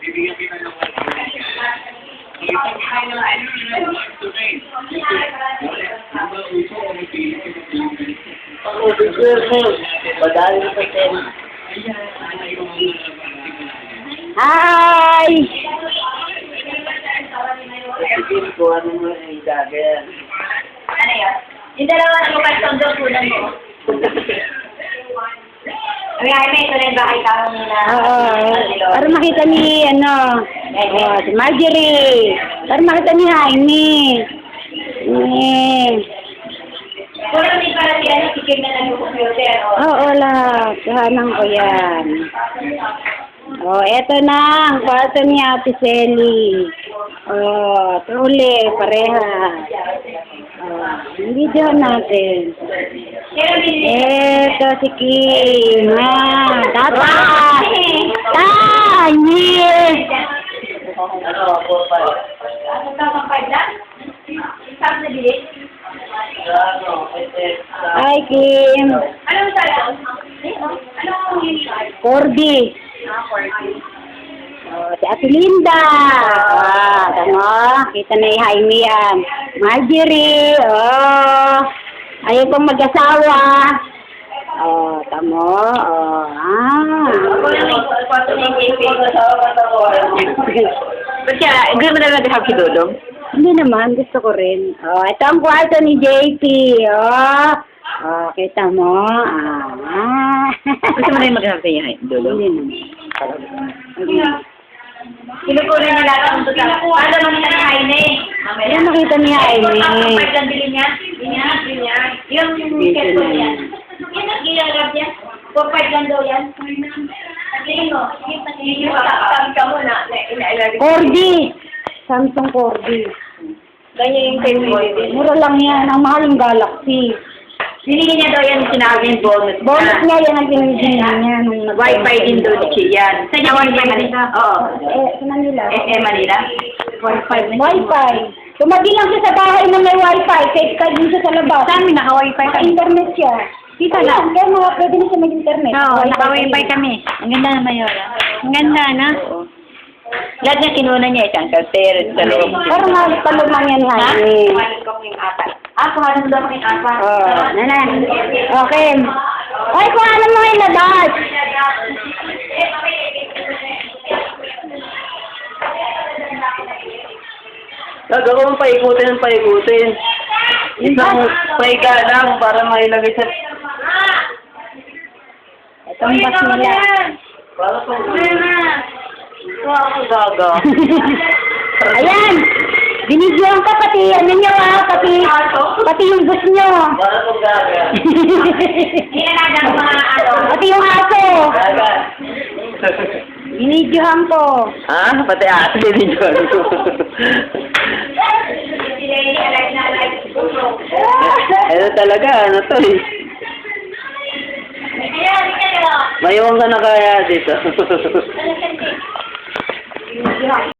Bibigyan kita ng Hi! Ano yun? Yung dalawa na mukha sa doon kunan mo. Ay, may ito na yung bahay taong na... Oo. Para makita ni, si Marjorie. Para makita ni Jaime. Puro din para sila na sikip na lang yung computer. Oo, lahat. Kahanang ko yan. Eto na ang kwarto ni Ate Selly. Truly, pareha. Yung video natin. Eto si Kim. Tata! Tanya! Ano ka pang card lang? Saan na bilis? Hi, Kim. Anong sala? Anong uniform? Corby. Si Ate Linda. Tama. Kita na yung Jaime yan. Marjorie. Ayaw pang mag-asawa. Tamo. Ako na may kwarto na yung JP. Ba't kaya, hindi mo na nag-have si Dodong? Hindi naman. Gusto ko rin. Ito ang kwarto ni JP. Kita mo. Gusto mo na yung mag-have siya, Dodong? Hindi naman. Kinukunan niya lahat ang tuta. Para makita ni Jaime. Yan makita ni Jaime. Ang card lang bilhin niya. Yung ticket ko yan. Yan ang gilalab niya. 4-5 lang daw yan. Tingin mo. Yung sabi ka mo na. Corby. Samsung Corby. Ganyan yung favorite. Mura lang yan. Ang mahal yung Galaxy. Binili niya daw yan sinabing bonus. Bonus nga yan ang pinagin niya. Nung Wi-Fi din daw siya yan. Sa niya Manila? Oo. Sa Manila. Manila? Wi-Fi. Tumagi lang siya sa bahay na may Wi-Fi. Kahit din siya sa labas. Saan may naka-Wi-Fi kami? Internet siya. Dito Kaya lang. pwede na siya mag-internet. Oo, naka-Wi-Fi kami. Ang ganda na Mayola. Ang ganda na. Lahat niya kinuha niya isang kalter sa loob. Parang maluman yan, Jaime. Kuhanan mo daw kaming apat. Nana. Okay. Ay, kuhanan mo yung labas. Gagawa mo paikutin ng paikutin. Isang paiga lang para mailagay sa... Itong bas nila. Para sa... Gaga. Ayan! Binidyoan ka pati ano nyo pati yung bus nyo. Para sa gaga. Hinanagan mo mga Pati yung aso. Gaga. Binidyohan ko. Pati ate din yun. Ito talaga, ano to eh. Mayawang ka na kaya dito.